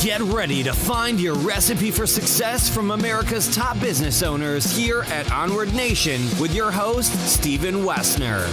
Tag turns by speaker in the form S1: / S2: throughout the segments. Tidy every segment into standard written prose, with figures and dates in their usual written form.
S1: Get ready to find your recipe for success from America's top business owners here at Onward Nation with your host, Stephen Wessner.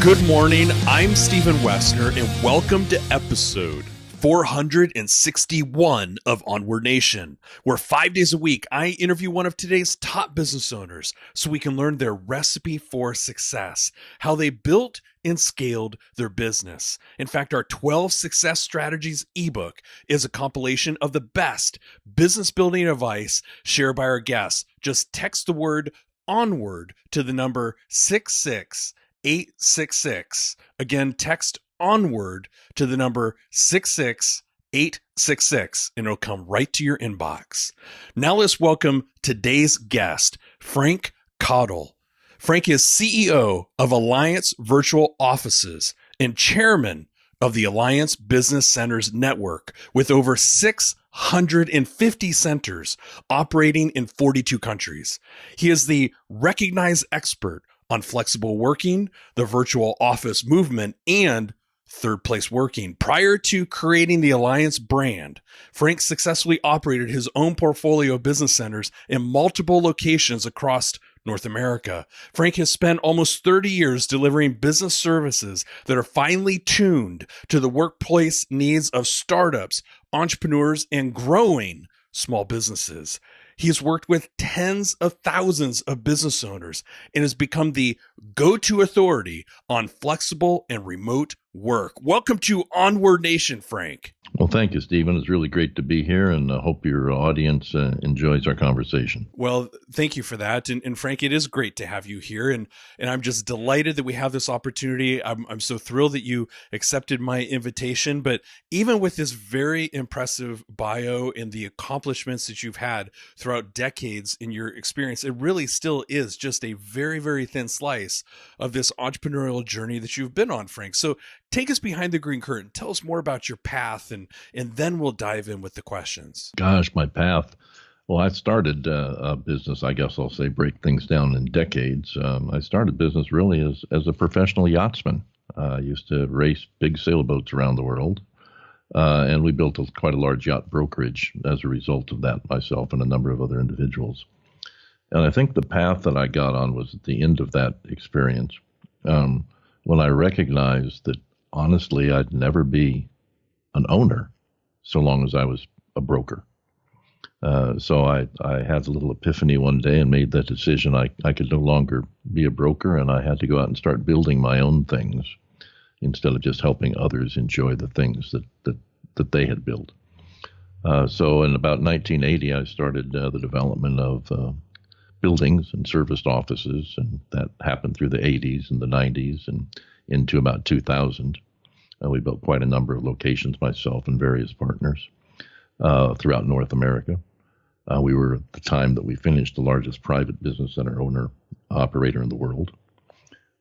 S2: Good morning, I'm Stephen Wessner, and welcome to episode 461 of Onward Nation, where 5 days a week I interview one of today's top business owners so we can learn their recipe for success, how they built and scaled their business. In fact, our 12 Success Strategies ebook is a compilation of the best business building advice shared by our guests. Just text the word ONWARD to the number 66866. Again, text ONWARD to the number 66866, and it'll come right to your inbox. Now let's welcome today's guest, Frank Cottle. Frank is CEO of Alliance Virtual Offices and chairman of the Alliance Business Centers Network, with over 650 centers operating in 42 countries. He is the recognized expert on flexible working, the virtual office movement, and third place working. Prior to creating the Alliance brand, Frank successfully operated his own portfolio of business centers in multiple locations across North America. Frank has spent almost 30 years delivering business services that are finely tuned to the workplace needs of startups, entrepreneurs, and growing small businesses. He's worked with tens of thousands of business owners and has become the go-to authority on flexible and remote work. Welcome to Onward Nation, Frank.
S3: Well, thank you, Stephen. It's really great to be here, and I hope your audience enjoys our conversation.
S2: Well, thank you for that. And Frank, it is great to have you here, and I'm just delighted that we have this opportunity. I'm so thrilled that you accepted my invitation. But even with this very impressive bio and the accomplishments that you've had throughout decades in your experience, it really still is just a very, very thin slice of this entrepreneurial journey that you've been on, Frank. So take us behind the green curtain. Tell us more about your path, and then we'll dive in with the questions.
S3: Gosh, my path. Well, I started a business, I guess I'll say, break things down in decades. I started business really as a professional yachtsman. I used to race big sailboats around the world, and we built quite a large yacht brokerage as a result of that, myself and a number of other individuals. And I think the path that I got on was at the end of that experience, when I recognized that, honestly, I'd never be an owner so long as I was a broker. So I had a little epiphany one day and made that decision. I could no longer be a broker, and I had to go out and start building my own things instead of just helping others enjoy the things that they had built. So in about 1980, I started the development of buildings and serviced offices, and that happened through the 80s and the 90s and into about 2000. We built quite a number of locations, myself and various partners, throughout North America. We were, at the time that we finished, the largest private business center operator in the world.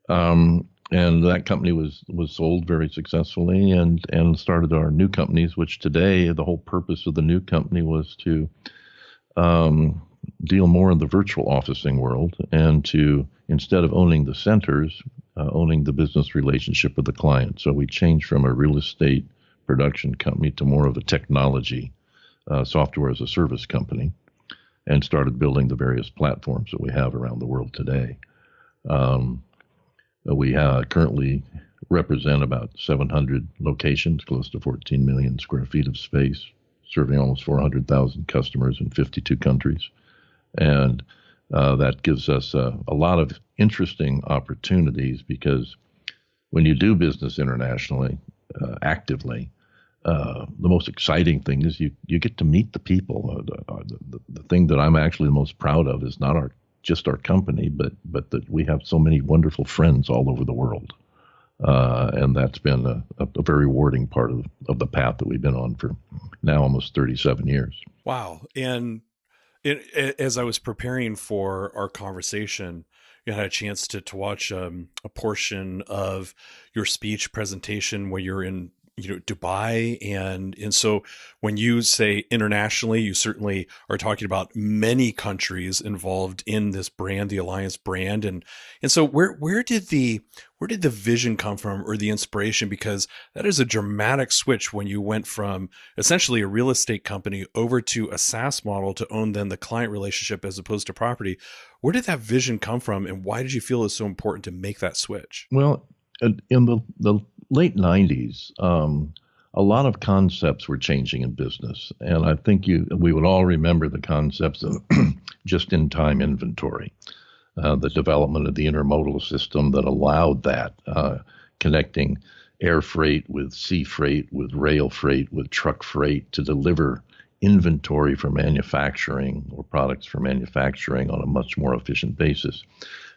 S3: And that company was sold very successfully, and started our new companies, which today the whole purpose of the new company was to deal more in the virtual officing world, and to, instead of owning the centers, owning the business relationship with the client. So we changed from a real estate production company to more of a technology software as a service company, and started building the various platforms that we have around the world today. We currently represent about 700 locations, close to 14 million square feet of space, serving almost 400,000 customers in 52 countries. And that gives us a lot of interesting opportunities, because when you do business internationally, actively, the most exciting thing is you get to meet the people. The thing that I'm actually the most proud of is not just our company, but that we have so many wonderful friends all over the world. And that's been a very rewarding part of the path that we've been on for now almost 37 years.
S2: Wow. And as I was preparing for our conversation, you had a chance to watch a portion of your speech presentation where you're in Dubai, and so when you say internationally, you certainly are talking about many countries involved in this brand, the Alliance brand, and so where did the vision come from, or the inspiration? Because that is a dramatic switch when you went from essentially a real estate company over to a SaaS model to own then the client relationship as opposed to property. Where did that vision come from, and why did you feel it's so important to make that switch?
S3: Well, in the late 90s, a lot of concepts were changing in business. And I think we would all remember the concepts of just-in-time inventory, the development of the intermodal system that allowed that, connecting air freight with sea freight, with rail freight, with truck freight to deliver inventory for manufacturing or products for manufacturing on a much more efficient basis.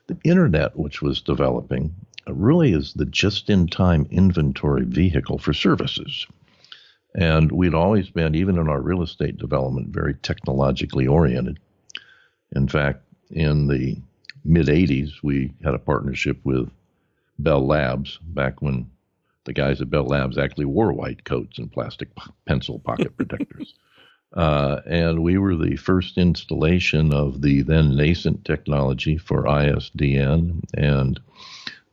S3: The internet, which was developing, really is the just-in-time inventory vehicle for services. And we'd always been, even in our real estate development, very technologically oriented. In fact, in the mid-'80s, we had a partnership with Bell Labs, back when the guys at Bell Labs actually wore white coats and plastic pencil pocket protectors. And we were the first installation of the then nascent technology for ISDN and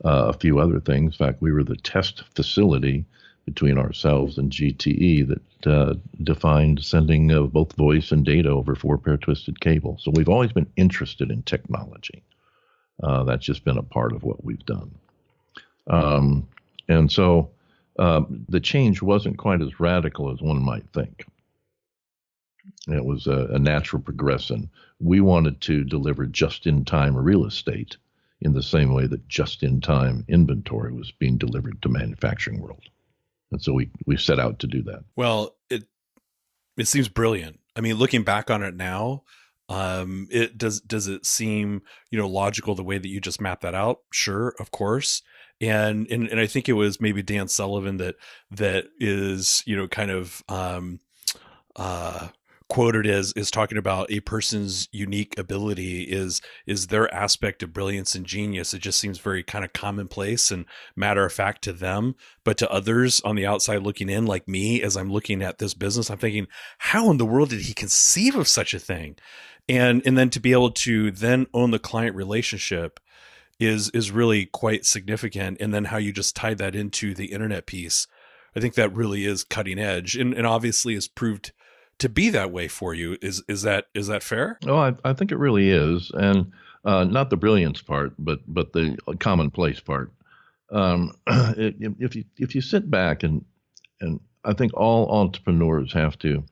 S3: a few other things. In fact, we were the test facility between ourselves and GTE that defined sending of both voice and data over 4-pair twisted cable. So we've always been interested in technology. That's just been a part of what we've done. And so the change wasn't quite as radical as one might think. It was a natural progression. We wanted to deliver just-in-time real estate in the same way that just-in-time inventory was being delivered to manufacturing world. And so we set out to do that.
S2: Well, it seems brilliant. I mean, looking back on it now, does it seem, logical the way that you just mapped that out? Sure, of course. And I think it was maybe Dan Sullivan that is, kind of quoted as talking about a person's unique ability is their aspect of brilliance and genius. It just seems very kind of commonplace and matter of fact to them, but to others on the outside looking in, like me, as I'm looking at this business, I'm thinking, how in the world did he conceive of such a thing? And then to be able to then own the client relationship is really quite significant. And then how you just tied that into the internet piece, I think that really is cutting edge, and obviously has proved to be that way for you. Is that fair?
S3: Oh, I think it really is, and not the brilliance part, but the commonplace part. If you sit back and I think all entrepreneurs have to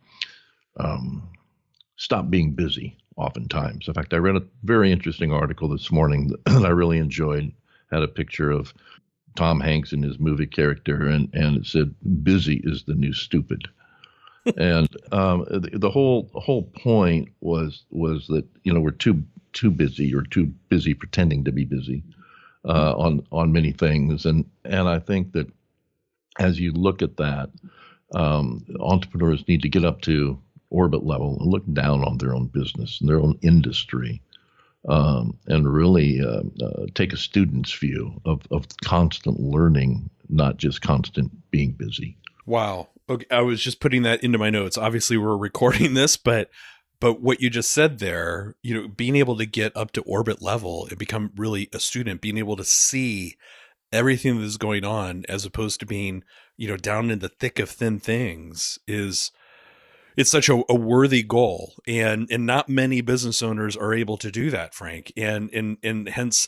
S3: stop being busy. Oftentimes, in fact, I read a very interesting article this morning that I really enjoyed. Had a picture of Tom Hanks and his movie character, and it said, "Busy is the new stupid." And the whole point was that we're too busy, or too busy pretending to be busy on many things, and I think that as you look at that, entrepreneurs need to get up to orbit level and look down on their own business and their own industry, and really take a student's view of constant learning, not just constant being busy.
S2: Wow. Okay, I was just putting that into my notes. Obviously, we're recording this, but what you just said there, being able to get up to orbit level and become really a student, being able to see everything that is going on, as opposed to being, down in the thick of thin things, it's such a worthy goal, and not many business owners are able to do that, Frank, and hence,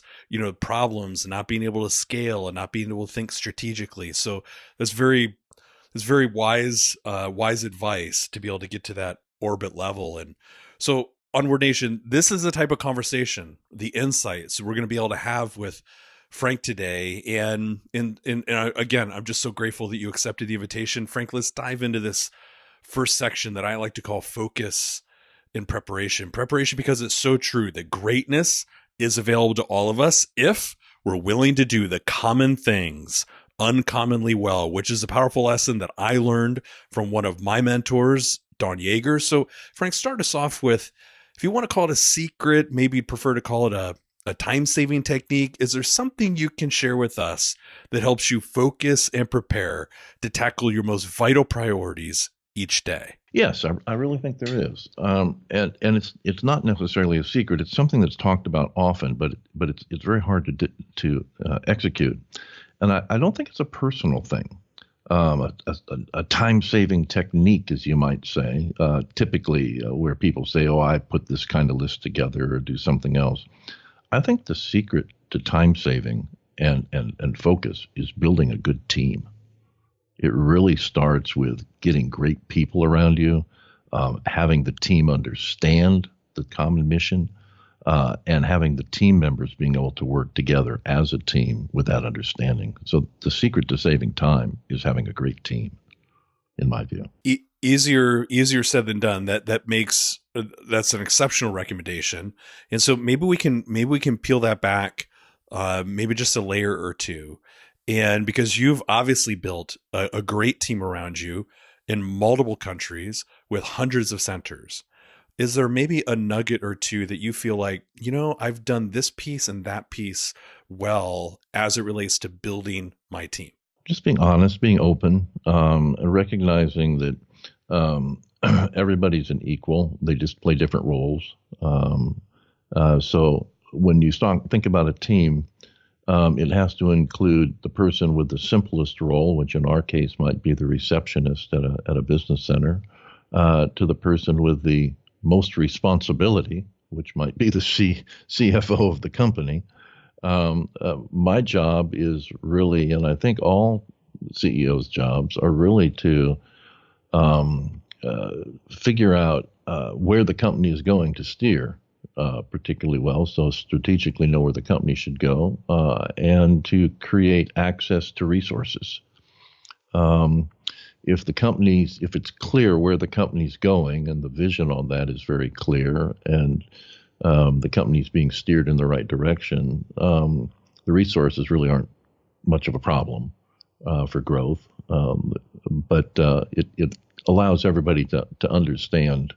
S2: problems, and not being able to scale and not being able to think strategically. So that's very wise advice to be able to get to that orbit level. And so, Onward Nation, this is the type of conversation, the insights we're going to be able to have with Frank today. And again, I'm just so grateful that you accepted the invitation. Frank, let's dive into this first section that I like to call focus in preparation. Preparation, because it's so true that greatness is available to all of us if we're willing to do the common things uncommonly well, which is a powerful lesson that I learned from one of my mentors, Don Yeager. So Frank, start us off with, if you want to call it a secret, maybe you'd prefer to call it a time-saving technique? Is there something you can share with us that helps you focus and prepare to tackle your most vital priorities each day?
S3: Yes, I really think there is, and it's not necessarily a secret. It's something that's talked about often, but it's very hard to execute, and I don't think it's a personal thing. A time-saving technique, as you might say, typically where people say, "Oh, I put this kind of list together or do something else." I think the secret to time-saving and focus is building a good team. It really starts with getting great people around you, having the team understand the common mission, and having the team members being able to work together as a team with that understanding. So the secret to saving time is having a great team, in my view.
S2: Easier said than done. That's an exceptional recommendation. And so maybe we can peel that back, maybe just a layer or two. And because you've obviously built a great team around you in multiple countries with hundreds of centers, is there maybe a nugget or two that you feel like, I've done this piece and that piece well as it relates to building my team?
S3: Just being honest, being open, and recognizing that everybody's an equal. They just play different roles. So when you think about a team, it has to include the person with the simplest role, which in our case might be the receptionist at a business center, to the person with the most responsibility, which might be the CFO of the company. My job is really, and I think all CEOs' jobs are really to figure out where the company is going to steer particularly well, so strategically know where the company should go, and to create access to resources. If it's clear where the company's going and the vision on that is very clear, and the company's being steered in the right direction, the resources really aren't much of a problem for growth. But it allows everybody to understand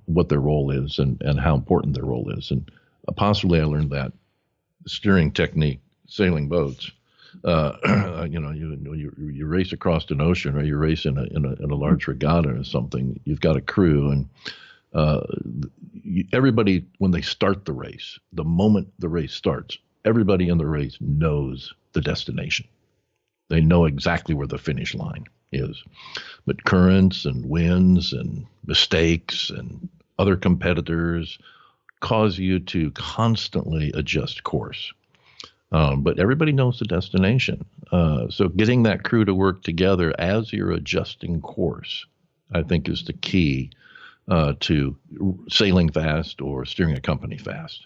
S3: what their role is and how important their role is. And possibly I learned that steering technique, sailing boats. You race across an ocean, or you race in a large regatta or something. You've got a crew, and everybody, when they start the race, the moment the race starts, everybody in the race knows the destination. They know exactly where the finish line is. But currents and winds and mistakes and other competitors cause you to constantly adjust course. But everybody knows the destination. So getting that crew to work together as you're adjusting course, I think, is the key to sailing fast or steering a company fast.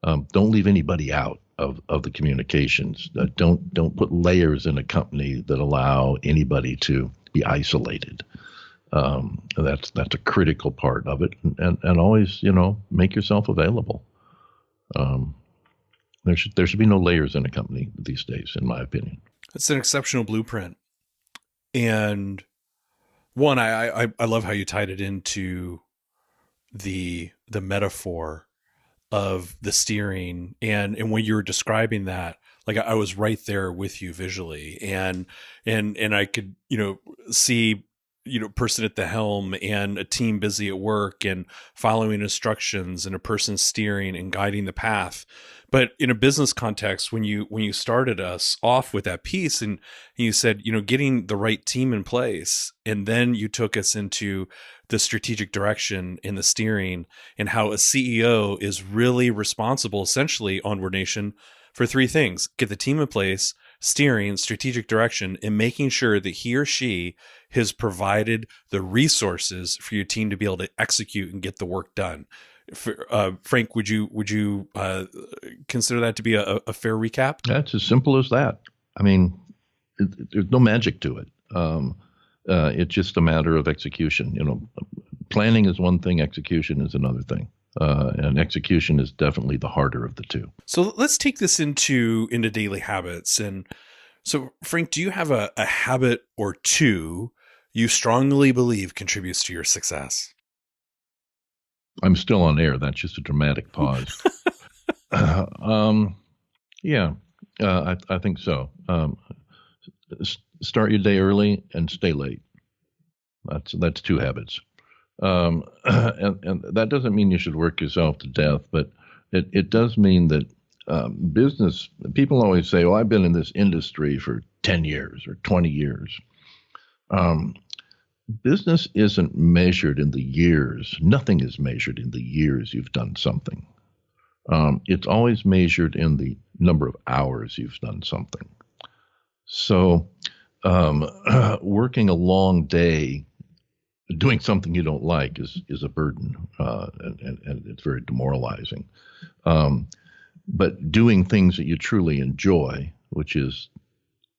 S3: Don't leave anybody out of the communications. Don't put layers in a company that allow anybody to be isolated. That's a critical part of it, and always make yourself available. There should be no layers in a company these days, in my opinion.
S2: It's an exceptional blueprint, and one, I love how you tied it into the metaphor of the steering, and when you were describing that, like I was right there with you visually, and I could see person at the helm and a team busy at work and following instructions and a person steering and guiding the path. But in a business context, when you started us off with that piece and you said, getting the right team in place, and then you took us into the strategic direction in the steering and how a CEO is really responsible, essentially, Onward Nation, for three things: get the team in place, steering, strategic direction, and making sure that he or she has provided the resources for your team to be able to execute and get the work done. Frank, would you consider that to be a fair recap?
S3: That's as simple as that. I mean, there's no magic to it. It's just a matter of execution. Planning is one thing, execution is another thing. And execution is definitely the harder of the two.
S2: So let's take this into daily habits. And so, Frank, do you have a habit or two you strongly believe contributes to your success?
S3: I'm still on air. That's just a dramatic pause. Yeah, I think so. Start your day early and stay late. That's two habits. And that doesn't mean you should work yourself to death, but it does mean that business people always say, "Well, I've been in this industry for 10 years or 20 years." Um, Business isn't measured in the years. Nothing is measured in the years you've done something. It's always measured in the number of hours you've done something. So, working a long day doing something you don't like is a burden, and it's very demoralizing. Um, but doing things that you truly enjoy, which is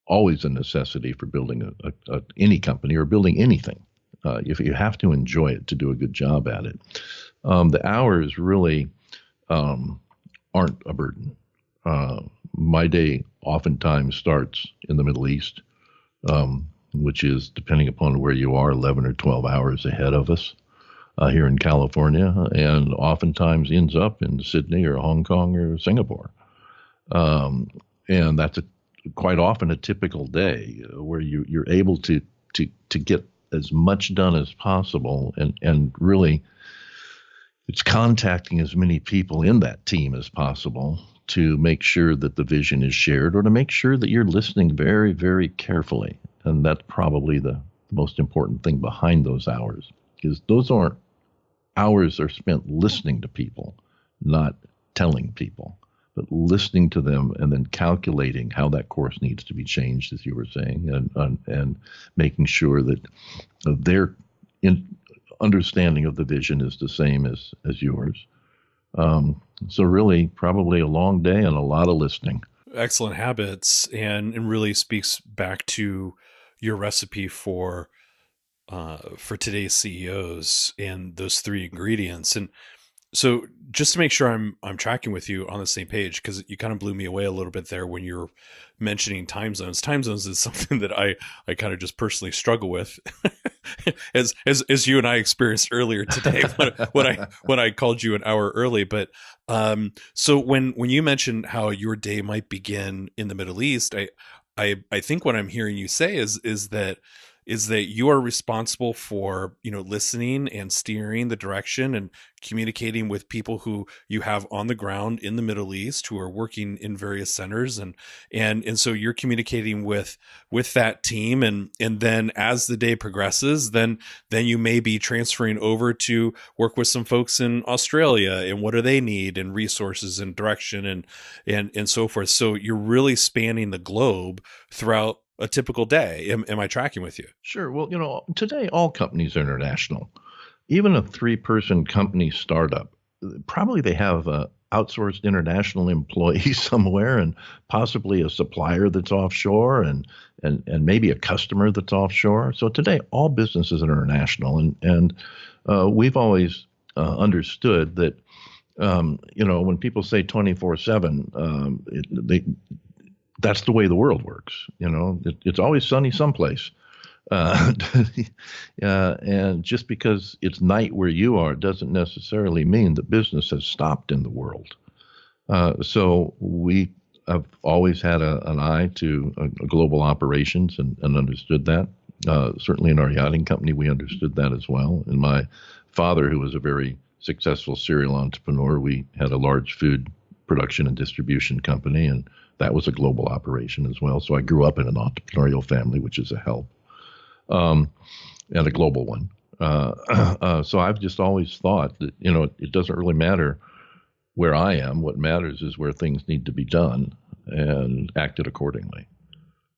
S3: always a necessity for building any company or building anything. If you have to enjoy it to do a good job at it, the hours really aren't a burden. My day oftentimes starts in the Middle East, which is, depending upon where you are, 11 or 12 hours ahead of us here in California, and oftentimes ends up in Sydney or Hong Kong or Singapore. And that's quite often a typical day where you're able to get as much done as possible, and really it's contacting as many people in that team as possible to make sure that the vision is shared, or to make sure that you're listening very, very carefully. And that's probably the most important thing behind those hours, is those aren't hours are spent listening to people, not telling people, but listening to them and then calculating how that course needs to be changed, as you were saying, and making sure that their understanding of the vision is the same as yours. So really, probably a long day and a lot of listening.
S2: Excellent habits, and really speaks back to your recipe for today's CEOs and those three ingredients. And so, just to make sure I'm tracking with you on the same page, because you kind of blew me away a little bit there when you're mentioning time zones. Time zones is something that I kind of just personally struggle with, as you and I experienced earlier today when I called you an hour early. But so when you mentioned how your day might begin in the Middle East, I think what I'm hearing you say is that you are responsible for, listening and steering the direction and communicating with people who you have on the ground in the Middle East who are working in various centers, and so you're communicating with that team, and then as the day progresses, then you may be transferring over to work with some folks in Australia, and what do they need, and resources and direction and so forth. So you're really spanning the globe throughout a typical day. Am I tracking with you?
S3: Sure. Well, today all companies are international. Even a 3-person company startup, probably they have outsourced international employees somewhere, and possibly a supplier that's offshore, and maybe a customer that's offshore. So today all businesses are international, and we've always understood that when people say 24/7, that's the way the world works. It's always sunny someplace. And just because it's night where you are doesn't necessarily mean that business has stopped in the world. So we have always had an eye to global operations, and understood that. Certainly in our yachting company, we understood that as well. And my father, who was a very successful serial entrepreneur, we had a large food production and distribution company, and that was a global operation as well. So I grew up in an entrepreneurial family, which is a help, and a global one. So I've just always thought that, it doesn't really matter where I am. What matters is where things need to be done, and acted accordingly.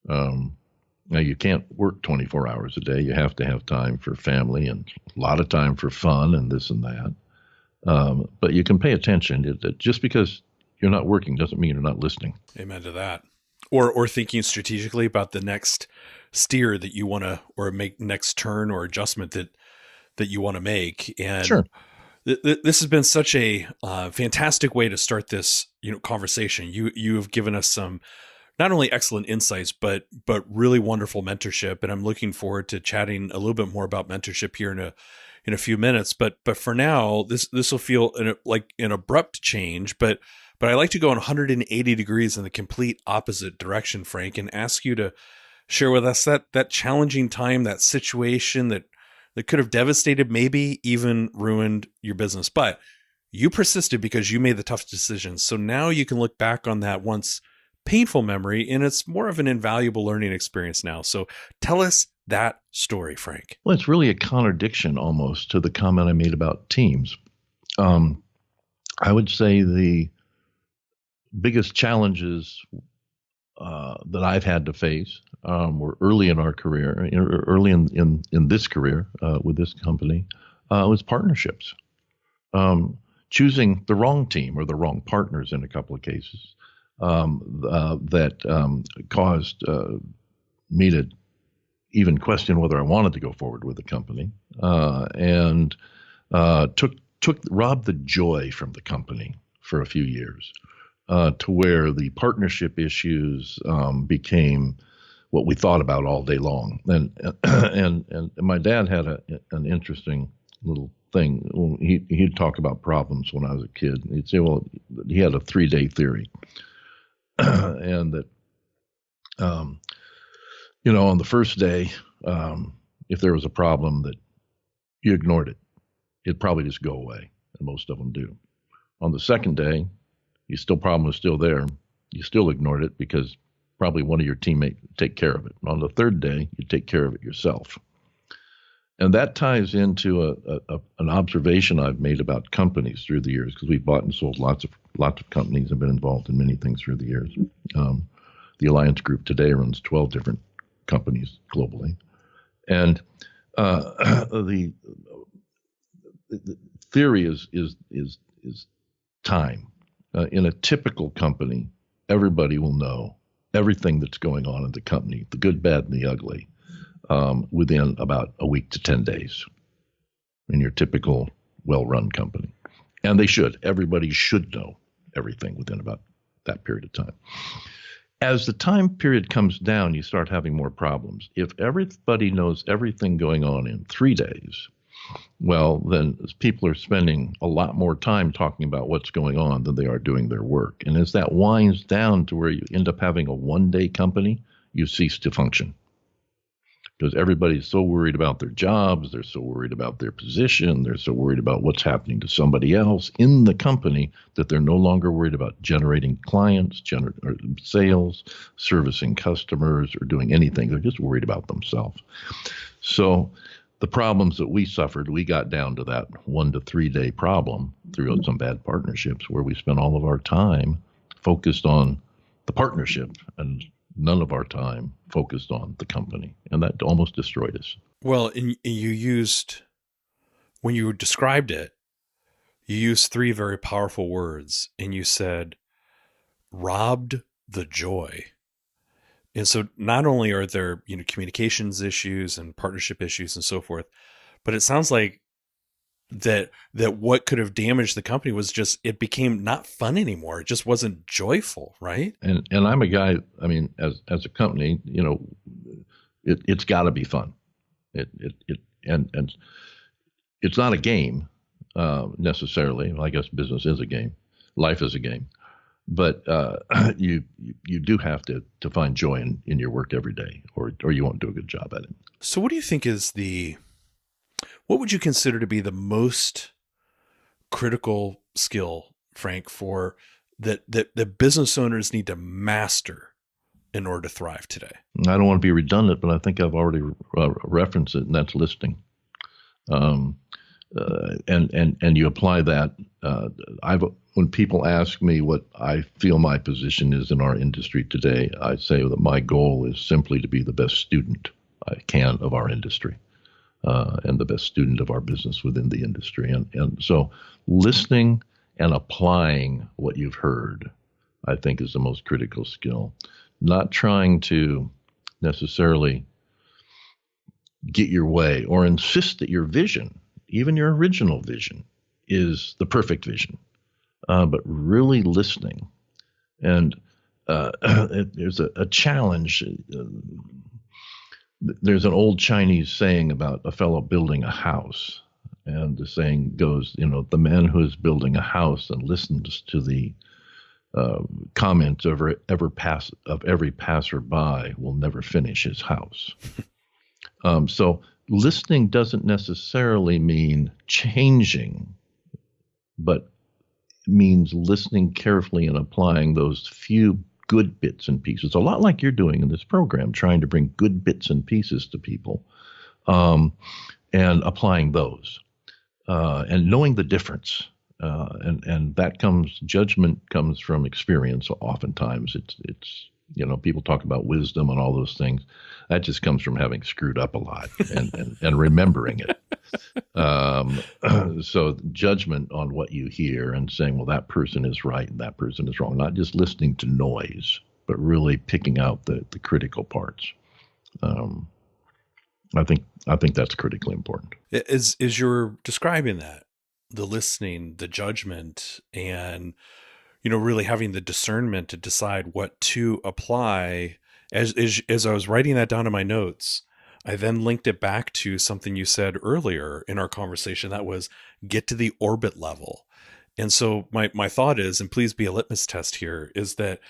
S3: Now, you can't work 24 hours a day. You have to have time for family and a lot of time for fun and this and that. But you can pay attention. Just because you're not working doesn't mean you're not listening.
S2: Amen to that. Or thinking strategically about the next steer that you want to, or make next turn or adjustment that you want to make. And
S3: sure.
S2: This has been such a fantastic way to start this, conversation. You have given us some not only excellent insights, but really wonderful mentorship. And I'm looking forward to chatting a little bit more about mentorship here in a few minutes. But for now, this will feel like an abrupt change, but But I like to go 180 degrees in the complete opposite direction, Frank, and ask you to share with us that challenging time, that situation that could have devastated, maybe even ruined your business. But you persisted because you made the tough decisions. So now you can look back on that once painful memory, and it's more of an invaluable learning experience now. So tell us that story, Frank.
S3: Well, it's really a contradiction almost to the comment I made about teams. I would say the biggest challenges that I've had to face were early in our career, early in this career with this company, was partnerships. Choosing the wrong team or the wrong partners in a couple of cases that caused me to even question whether I wanted to go forward with the company, and robbed the joy from the company for a few years, to where the partnership issues became what we thought about all day long. And my dad had an interesting little thing. He'd talk about problems when I was a kid. He'd say, well, he had a 3-day theory, and that on the first day, if there was a problem that you ignored it, it'd probably just go away, and most of them do. On the second day, problem was still there. You still ignored it because probably one of your teammates take care of it. On the third day, you take care of it yourself. And that ties into an observation I've made about companies through the years, because we've bought and sold lots of companies and been involved in many things through the years. The Alliance Group today runs 12 different companies globally, and the theory is time. In a typical company, everybody will know everything that's going on in the company, the good, bad, and the ugly, within about a week to 10 days in your typical well-run company. And they should. Everybody should know everything within about that period of time. As the time period comes down, you start having more problems. If everybody knows everything going on in 3 days, well, then people are spending a lot more time talking about what's going on than they are doing their work. And as that winds down to where you end up having a one-day company, you cease to function. Because everybody's so worried about their jobs, they're so worried about their position, they're so worried about what's happening to somebody else in the company that they're no longer worried about generating clients, or sales, servicing customers, or doing anything. They're just worried about themselves. So the problems that we suffered, we got down to that 1 to 3 day problem through some bad partnerships where we spent all of our time focused on the partnership and none of our time focused on the company. And that almost destroyed us.
S2: Well, and you used, when you described it, you used 3 very powerful words, and you said, robbed the joy. And so not only are there, communications issues and partnership issues and so forth, but it sounds like that what could have damaged the company was just, it became not fun anymore. It just wasn't joyful, right?
S3: And I'm a guy, as a company, it's got to be fun. And it's not a game necessarily. I guess business is a game. Life is a game. But you do have to find joy in your work every day, or you won't do a good job at it.
S2: So what do you think is what would you consider to be the most critical skill, Frank, for that business owners need to master in order to thrive today?
S3: I don't want to be redundant, but I think I've already referenced it, and that's listening. And you apply that. When people ask me what I feel my position is in our industry today, I say that my goal is simply to be the best student I can of our industry, and the best student of our business within the industry. And so listening and applying what you've heard, I think, is the most critical skill. Not trying to necessarily get your way or insist that your vision, even your original vision, is the perfect vision, but really listening. And there's a challenge. There's an old Chinese saying about a fellow building a house. And the saying goes, the man who is building a house and listens to the comments of every passerby will never finish his house. So listening doesn't necessarily mean changing, but means listening carefully and applying those few good bits and pieces, a lot like you're doing in this program, trying to bring good bits and pieces to people, and applying those, and knowing the difference. And that judgment comes from experience. Oftentimes it's people talk about wisdom and all those things. That just comes from having screwed up a lot and remembering it. So judgment on what you hear and saying, well, that person is right and that person is wrong, not just listening to noise, but really picking out the critical parts. I think that's critically important.
S2: As you're describing that, the listening, the judgment, and really having the discernment to decide what to apply. As I was writing that down in my notes, I then linked it back to something you said earlier in our conversation, that was get to the orbit level. And so my thought is, and please be a litmus test here, is that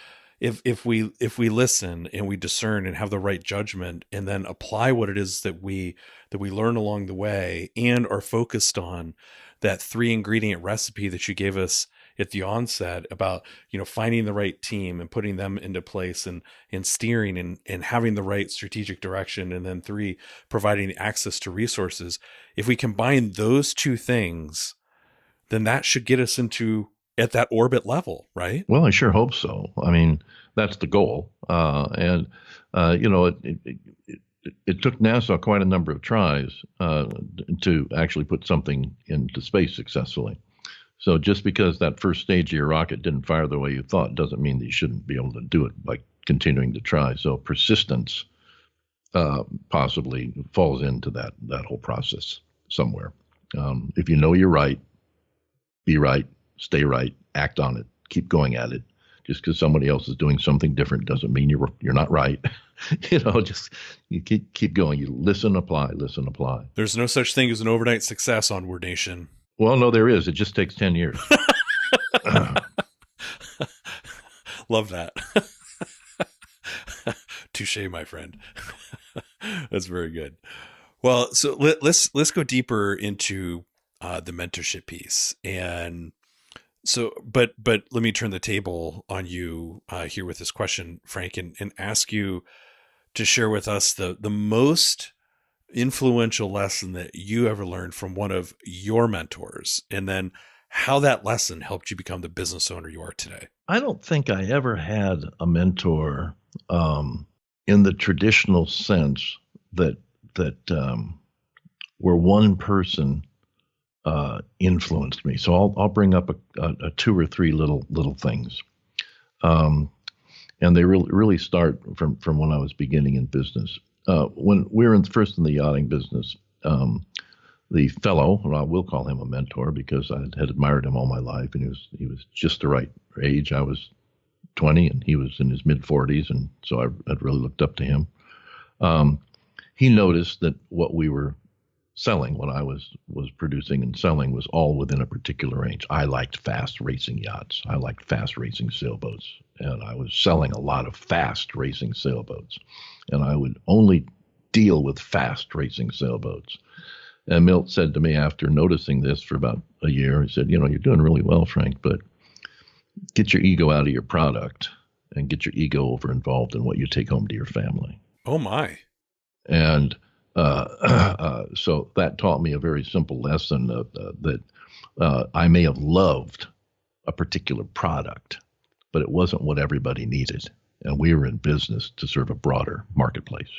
S2: if we listen and we discern and have the right judgment and then apply what it is that we learn along the way and are focused on that 3-ingredient recipe that you gave us at the onset about, finding the right team and putting them into place and steering and having the right strategic direction. And then 3, providing access to resources. If we combine those two things, then that should get us at that orbit level, right?
S3: Well, I sure hope so. I mean, that's the goal. It took NASA quite a number of tries to actually put something into space successfully. So just because that first stage of your rocket didn't fire the way you thought doesn't mean that you shouldn't be able to do it by continuing to try. So persistence possibly falls into that whole process somewhere. If you know you're right, be right, stay right, act on it, keep going at it. Just because somebody else is doing something different doesn't mean you're not right. Just you keep going. You listen, apply.
S2: There's no such thing as an overnight success, Onward Nation.
S3: Well, no, there is. It just takes 10 years.
S2: Love that. Touché, my friend. That's very good. Well, so let's go deeper into the mentorship piece. And so, but let me turn the table on you here with this question, Frank, and ask you to share with us the most influential lesson that you ever learned from one of your mentors, and then how that lesson helped you become the business owner you are today.
S3: I don't think I ever had a mentor in the traditional sense that where one person influenced me. So I'll bring up a 2 or 3 little things, and they really start from when I was beginning in business. When we were first in the yachting business, the fellow, well, we'll call him a mentor because I had admired him all my life, and he was just the right age. I was 20, and he was in his mid-40s, and so I'd really looked up to him. He noticed that what we were selling, what I was producing and selling, was all within a particular range. I liked fast racing yachts. I liked fast racing sailboats, and I was selling a lot of fast racing sailboats, and I would only deal with fast racing sailboats. And Milt said to me after noticing this for about a year, he said, you're doing really well, Frank, but get your ego out of your product and get your ego over involved in what you take home to your family.
S2: Oh, my.
S3: And so that taught me a very simple lesson that I may have loved a particular product, but it wasn't what everybody needed. And we were in business to serve a broader marketplace.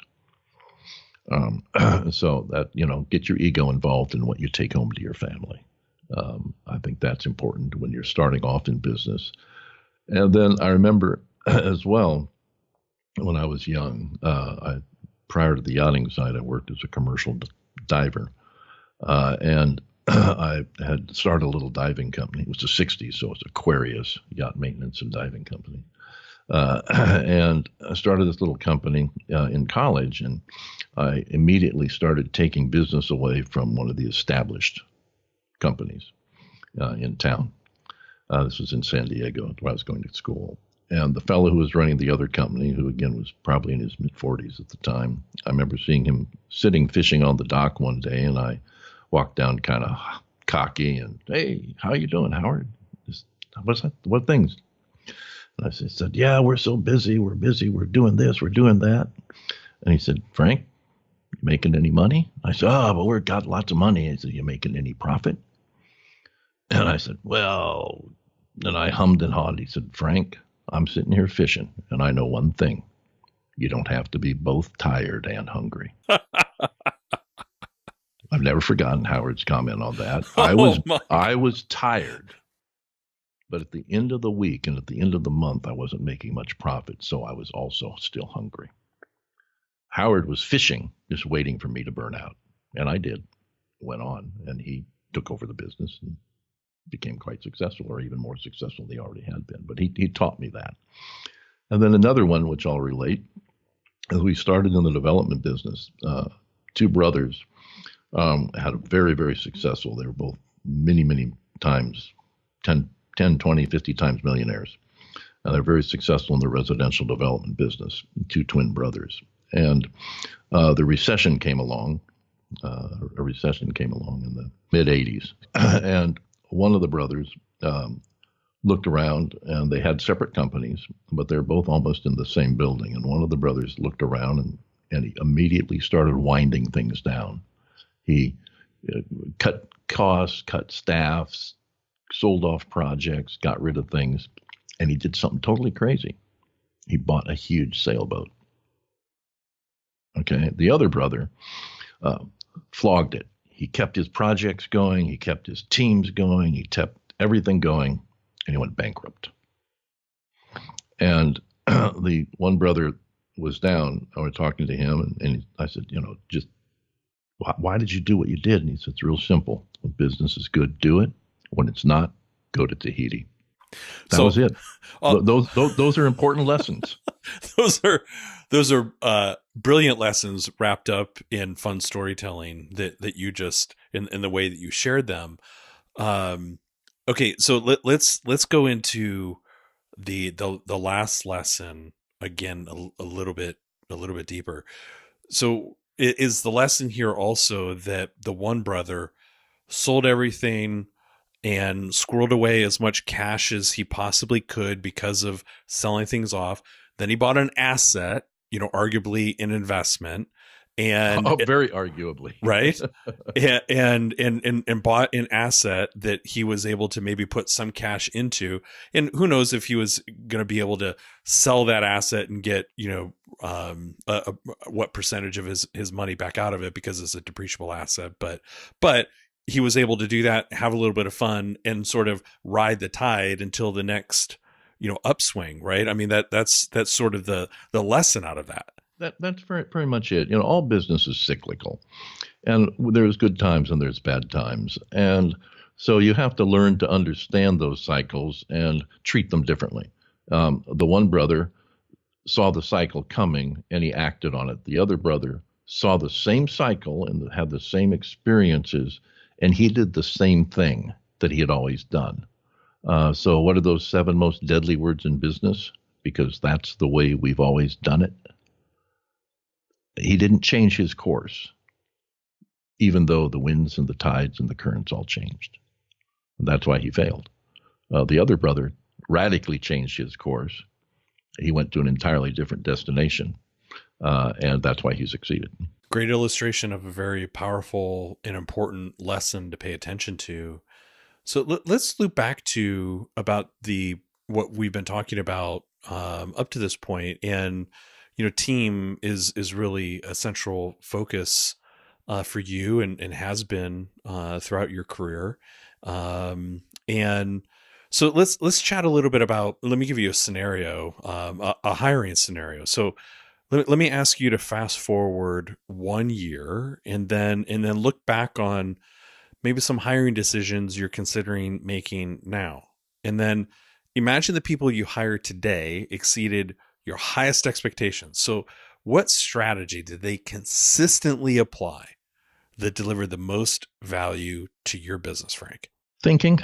S3: So that, get your ego involved in what you take home to your family. I think that's important when you're starting off in business. And then I remember as well, when I was young, prior to the yachting side, I worked as a commercial diver. And I had started a little diving company. It was the 60s, so it was Aquarius Yacht Maintenance and Diving Company. And I started this little company in college, and I immediately started taking business away from one of the established companies in town. This was in San Diego where I was going to school. And the fellow who was running the other company, who again was probably in his mid-40s at the time, I remember seeing him sitting fishing on the dock one day, and I walked down kind of cocky and, "Hey, how you doing, Howard? What's that? What things?" And I said, "Yeah, we're so busy. We're busy. We're doing this. We're doing that." And he said, "Frank, you making any money?" I said, "Oh, but we've got lots of money." He said, "You making any profit?" And I said, "Well," and I hummed and hawed. He said, "Frank, I'm sitting here fishing, and I know one thing. You don't have to be both tired and hungry." I've never forgotten Howard's comment on that. I was tired, but at the end of the week and at the end of the month, I wasn't making much profit, so I was also still hungry. Howard was fishing, just waiting for me to burn out, and I did. Went on, and he took over the business and became quite successful, or even more successful than he already had been. But he taught me that. And then another one, which I'll relate, as we started in the development business, two brothers had a very, very successful. They were both many, many times, 10, 20, 50 times millionaires. And they're very successful in the residential development business, two twin brothers. And the recession came along. A recession came along in the mid-'80s. And one of the brothers looked around, and they had separate companies, but they're both almost in the same building. And one of the brothers looked around, and he immediately started winding things down. He cut costs, cut staffs, sold off projects, got rid of things, and he did something totally crazy. He bought a huge sailboat. Okay, the other brother flogged it. He kept his projects going, he kept his teams going, he kept everything going, and he went bankrupt. And the one brother was down. I was talking to him, and I said, just why did you do what you did? And he said, "It's real simple. When business is good, do it. When it's not, go to Tahiti." That was it. Those are important lessons.
S2: Those are brilliant lessons wrapped up in fun storytelling that you just in the way that you shared them. Okay, so let's go into the last lesson again a little bit deeper. So is the lesson here also that the one brother sold everything and squirreled away as much cash as he possibly could because of selling things off? Then he bought an asset, arguably an investment, and
S3: very arguably,
S2: right? and bought an asset that he was able to maybe put some cash into, and who knows if he was going to be able to sell that asset and get what percentage of his money back out of it, because it's a depreciable asset, but he was able to do that, have a little bit of fun, and sort of ride the tide until the next upswing, right? I mean, that's sort of the lesson out of that.
S3: That's very much it. All business is cyclical, and there's good times and there's bad times. And so you have to learn to understand those cycles and treat them differently. The one brother saw the cycle coming and he acted on it. The other brother saw the same cycle and had the same experiences, and he did the same thing that he had always done. So what are those 7 most deadly words in business? Because that's the way we've always done it. He didn't change his course, even though the winds and the tides and the currents all changed. That's why he failed. The other brother radically changed his course. He went to an entirely different destination, and that's why he succeeded.
S2: Great illustration of a very powerful and important lesson to pay attention to. So let's loop back to about what we've been talking about up to this point, and team is really a central focus for you and has been throughout your career. And so let's chat a little bit about. Let me give you a scenario, a hiring scenario. So let me ask you to fast forward 1 year and then look back on maybe some hiring decisions you're considering making now. And then imagine the people you hired today exceeded your highest expectations. So what strategy did they consistently apply that delivered the most value to your business, Frank?
S3: Thinking.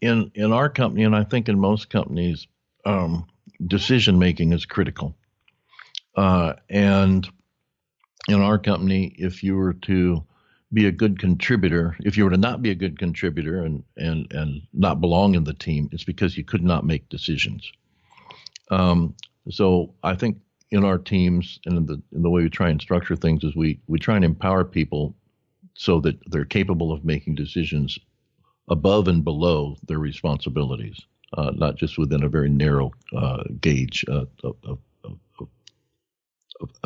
S3: in our company, and I think in most companies, decision making is critical. And in our company, if you were to be a good contributor, if you were to not be a good contributor and not belong in the team, it's because you could not make decisions. So I think in our teams and in the way we try and structure things is we try and empower people so that they're capable of making decisions above and below their responsibilities, not just within a very narrow gauge of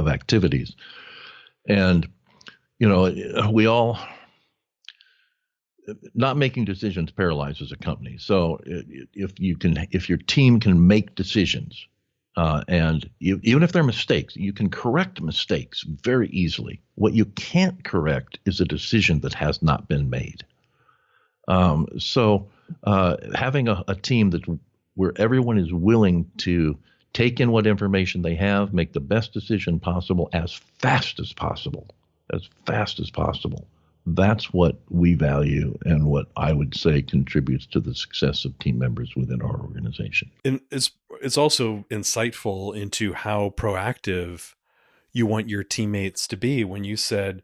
S3: activities. And, we all, not making decisions paralyzes a company. So if your team can make decisions, and even if they're mistakes, you can correct mistakes very easily. What you can't correct is a decision that has not been made. So having a team where everyone is willing to take in what information they have, make the best decision possible as fast as possible. That's what we value and what I would say contributes to the success of team members within our organization.
S2: And it's also insightful into how proactive you want your teammates to be when you said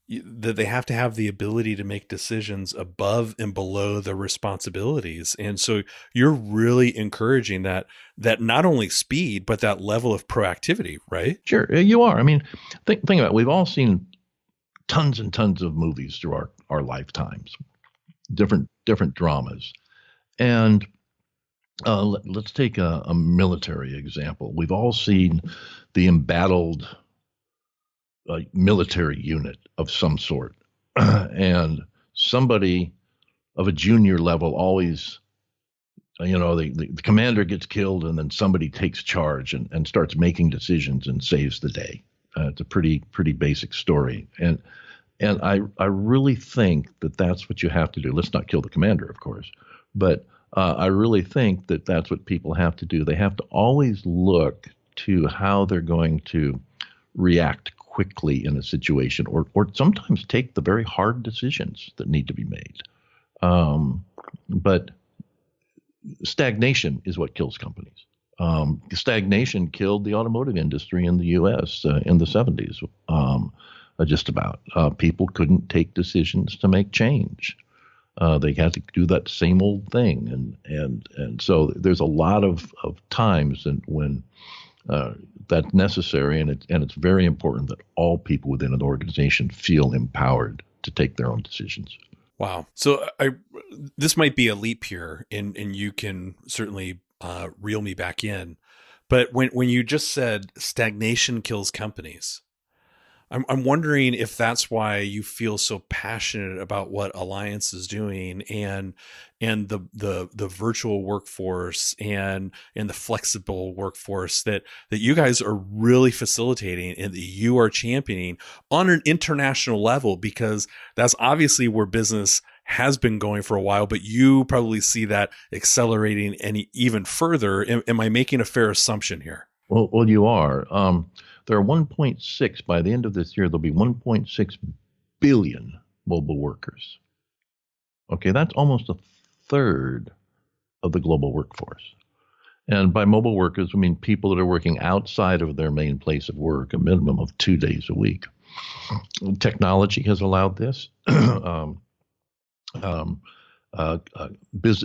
S2: that they have to have the ability to make decisions above and below their responsibilities. And so you're really encouraging that not only speed, but that level of proactivity, right?
S3: Sure, you are. I mean, think about it. We've all seen tons and tons of movies through our lifetimes, different dramas. And let's take a military example. We've all seen the embattled military unit of some sort. And somebody of a junior level always, the commander gets killed and then somebody takes charge and starts making decisions and saves the day. It's a pretty basic story. And I really think that that's what you have to do. Let's not kill the commander, of course, but I really think that that's what people have to do. They have to always look to how they're going to react quickly in a situation, or sometimes take the very hard decisions that need to be made. But stagnation is what kills companies. Stagnation killed the automotive industry in the U.S. In the 70s, just about. People couldn't take decisions to make change. They had to do that same old thing, and so there's a lot of times when that's necessary, and it's very important that all people within an organization feel empowered to take their own decisions.
S2: Wow. So this might be a leap here, and you can certainly reel me back in. But when you just said stagnation kills companies, I'm wondering if that's why you feel so passionate about what Alliance is doing and the virtual workforce and the flexible workforce that you guys are really facilitating and that you are championing on an international level, because that's obviously where business has been going for a while, but you probably see that accelerating even further. Am I making a fair assumption here?
S3: Well, you are. There are 1.6, by the end of this year, there'll be 1.6 billion mobile workers. Okay, that's almost a third of the global workforce. And by mobile workers, we mean people that are working outside of their main place of work, a minimum of 2 days a week. Technology has allowed this.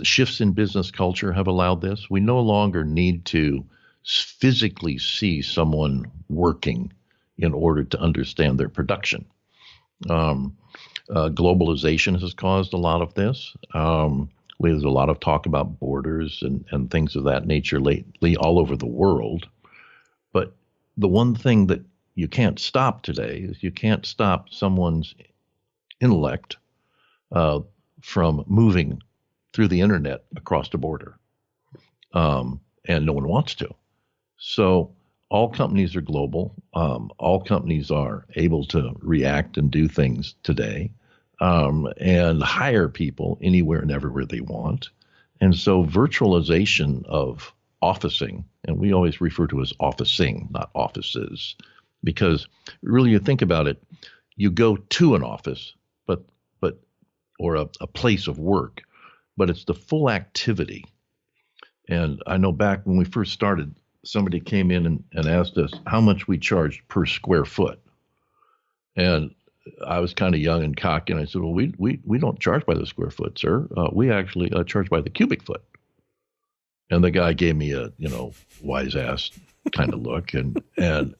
S3: Shifts in business culture have allowed this. We no longer need to physically see someone working in order to understand their production. Globalization has caused a lot of this. There's a lot of talk about borders and things of that nature lately all over the world. But the one thing that you can't stop today is you can't stop someone's intellect from moving through the internet across the border. And no one wants to. So all companies are global. All companies are able to react and do things today, and hire people anywhere and everywhere they want. And so virtualization of officing, and we always refer to it as officing, not offices, because really you think about it, you go to an office, or a place of work, but it's the full activity. And I know back when we first started, somebody came in and asked us how much we charged per square foot. And I was kind of young and cocky, and I said, well, we don't charge by the square foot, sir. We actually charge by the cubic foot. And the guy gave me a, wise ass kind of look. And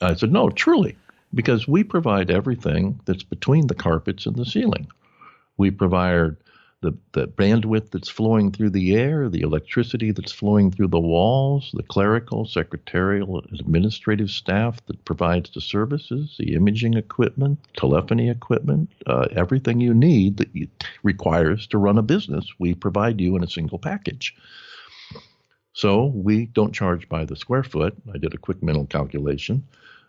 S3: I said, no, truly, because we provide everything that's between the carpets and the ceiling. We provide the bandwidth that's flowing through the air, the electricity that's flowing through the walls, the clerical, secretarial, administrative staff that provides the services, the imaging equipment, telephony equipment, everything you need that requires to run a business. We provide you in a single package. So we don't charge by the square foot. I did a quick mental calculation.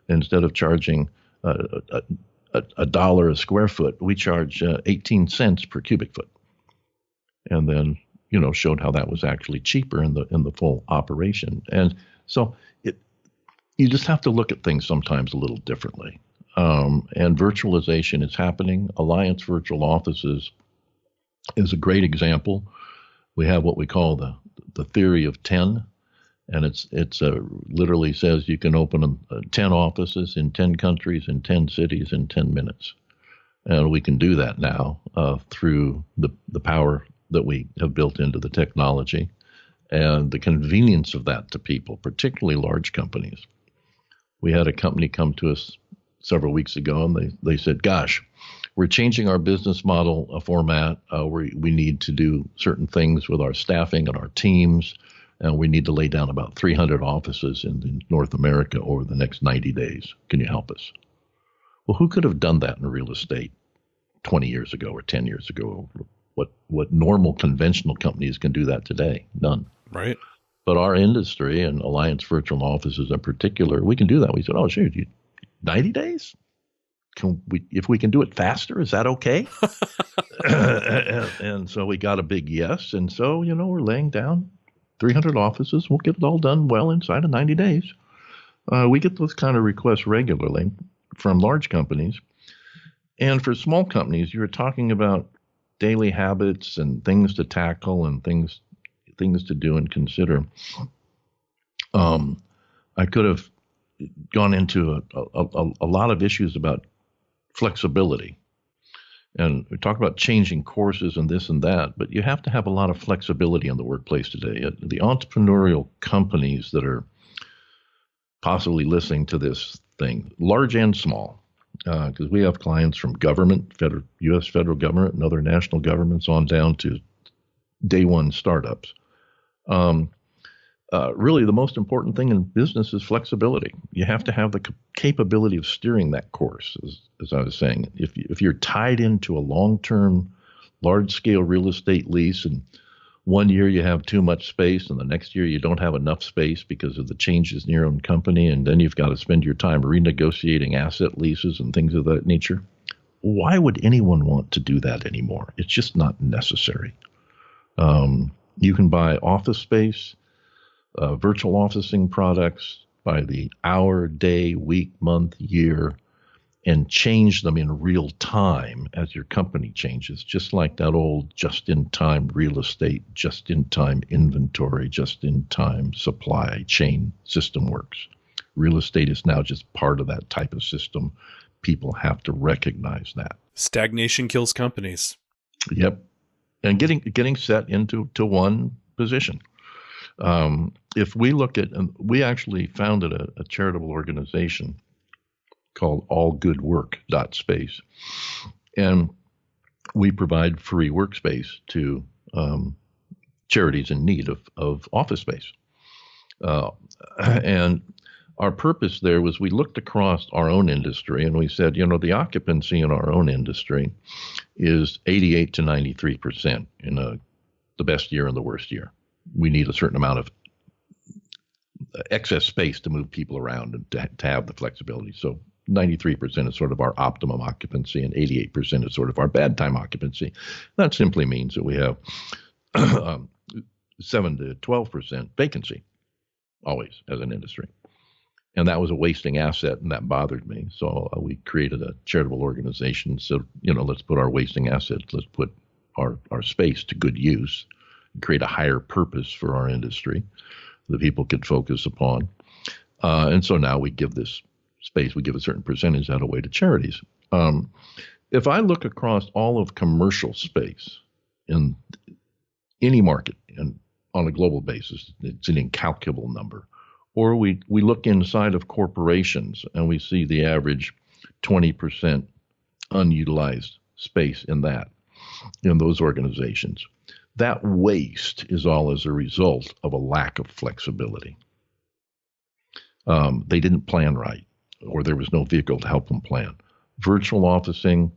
S3: Instead of charging a dollar a square foot, we charge 18 cents per cubic foot. And then, showed how that was actually cheaper in the full operation. And so you just have to look at things sometimes a little differently. And virtualization is happening. Alliance Virtual Offices is a great example. We have what we call the theory of 10. And it's literally says you can open 10 offices in 10 countries, in 10 cities in 10 minutes. And we can do that now through the power that we have built into the technology and the convenience of that to people, particularly large companies. We had a company come to us several weeks ago, and they said, gosh, we're changing our business model format. We need to do certain things with our staffing and our teams, and we need to lay down about 300 offices in North America over the next 90 days. Can you help us? Well, who could have done that in real estate 20 years ago or 10 years ago? What normal conventional companies can do that today? None.
S2: Right.
S3: But our industry and Alliance Virtual Offices in particular, we can do that. We said, oh, shoot, 90 days? If we can do it faster, is that okay? and so we got a big yes. And so, we're laying down 300 offices. We'll get it all done well inside of 90 days. We get those kind of requests regularly from large companies. And for small companies, you're talking about daily habits and things to tackle and things to do and consider. I could have gone into a lot of issues about flexibility. And we talk about changing courses and this and that, but you have to have a lot of flexibility in the workplace today. The entrepreneurial companies that are possibly listening to this thing, large and small, because we have clients from government, U.S. federal government and other national governments on down to day one startups. Really, the most important thing in business is flexibility. You have to have the capability of steering that course, as I was saying. If you're tied into a long-term, large-scale real estate lease, and one year you have too much space, and the next year you don't have enough space because of the changes in your own company, and then you've got to spend your time renegotiating asset leases and things of that nature. Why would anyone want to do that anymore? It's just not necessary. You can buy office space, virtual officing products by the hour, day, week, month, year, and change them in real time as your company changes, just like that old just-in-time real estate, just-in-time inventory, just-in-time supply chain system works. Real estate is now just part of that type of system. People have to recognize that.
S2: Stagnation kills companies.
S3: Yep. And getting set into one position. If we look at, and we actually founded a charitable organization called allgoodwork.space. And we provide free workspace to charities in need of office space. And our purpose there was we looked across our own industry and we said, the occupancy in our own industry is 88 to 93% in the best year and the worst year. We need a certain amount of excess space to move people around and to have the flexibility. So 93% is sort of our optimum occupancy and 88% is sort of our bad time occupancy. That simply means that we have 7 to 12% vacancy always as an industry. And that was a wasting asset, and that bothered me. So we created a charitable organization. So, let's put our wasting assets, let's put our space to good use create a higher purpose for our industry that people could focus upon. And so now we give this space, we give a certain percentage that away to charities. If I look across all of commercial space in any market and on a global basis, it's an incalculable number. Or we look inside of corporations and we see the average 20% unutilized space in those organizations. That waste is all as a result of a lack of flexibility. They didn't plan right, or there was no vehicle to help them plan. Virtual officing,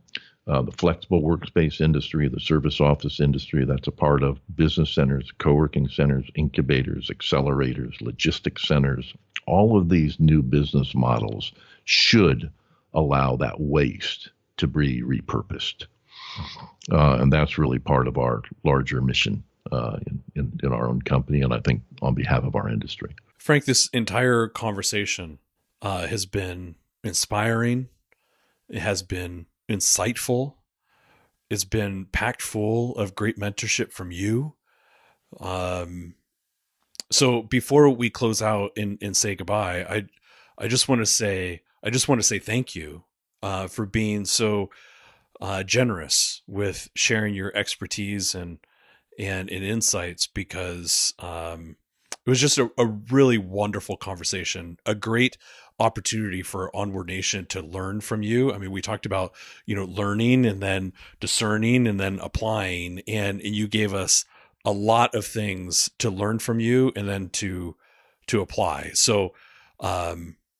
S3: the flexible workspace industry, the service office industry, that's a part of business centers, co-working centers, incubators, accelerators, logistics centers. All of these new business models should allow that waste to be repurposed. And that's really part of our larger mission in our own company, and I think on behalf of our industry.
S2: Frank, this entire conversation has been inspiring. It has been insightful. It's been packed full of great mentorship from you. So before we close out and say goodbye, I just want to say thank you for being so generous with sharing your expertise and insights, because it was just a really wonderful conversation, a great opportunity for Onward Nation to learn from you. I mean, we talked about, learning and then discerning and then applying, and you gave us a lot of things to learn from you and then to apply. So,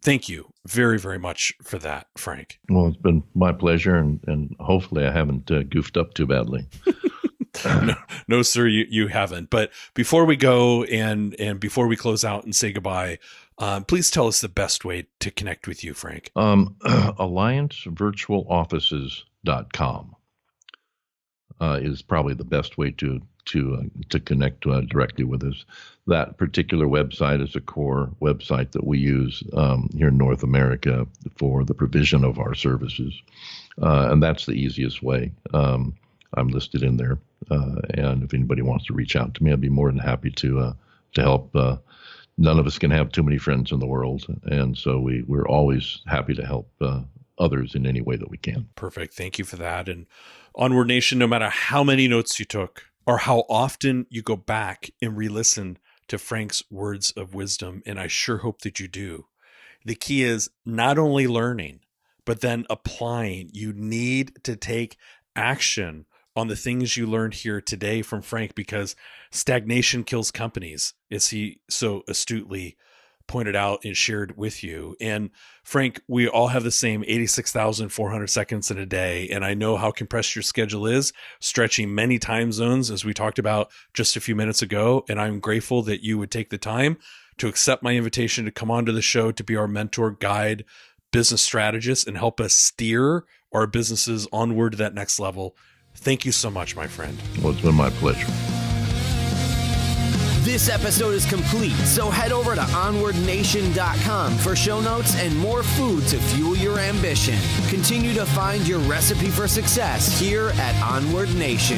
S2: thank you very, very much for that, Frank.
S3: Well, it's been my pleasure, and hopefully I haven't goofed up too badly.
S2: No, sir, you haven't. But before we go and before we close out and say goodbye, please tell us the best way to connect with you, Frank.
S3: AllianceVirtualOffices.com is probably the best way to connect directly with us. That particular website is a core website that we use here in North America for the provision of our services, and that's the easiest way. I'm listed in there, and if anybody wants to reach out to me, I'd be more than happy to help. None of us can have too many friends in the world, and so we're always happy to help others in any way that we can.
S2: Perfect. Thank you for that. And Onward Nation, no matter how many notes you took or how often you go back and re-listen to Frank's words of wisdom, and I sure hope that you do, the key is not only learning, but then applying. You need to take action on the things you learned here today from Frank, because stagnation kills companies, as he so astutely pointed out and shared with you. And Frank, we all have the same 86,400 seconds in a day. And I know how compressed your schedule is, stretching many time zones, as we talked about just a few minutes ago. And I'm grateful that you would take the time to accept my invitation to come onto the show to be our mentor, guide, business strategist, and help us steer our businesses onward to that next level. Thank you so much, my friend.
S3: Well, it's been my pleasure.
S1: This episode is complete, so head over to onwardnation.com for show notes and more food to fuel your ambition. Continue to find your recipe for success here at Onward Nation.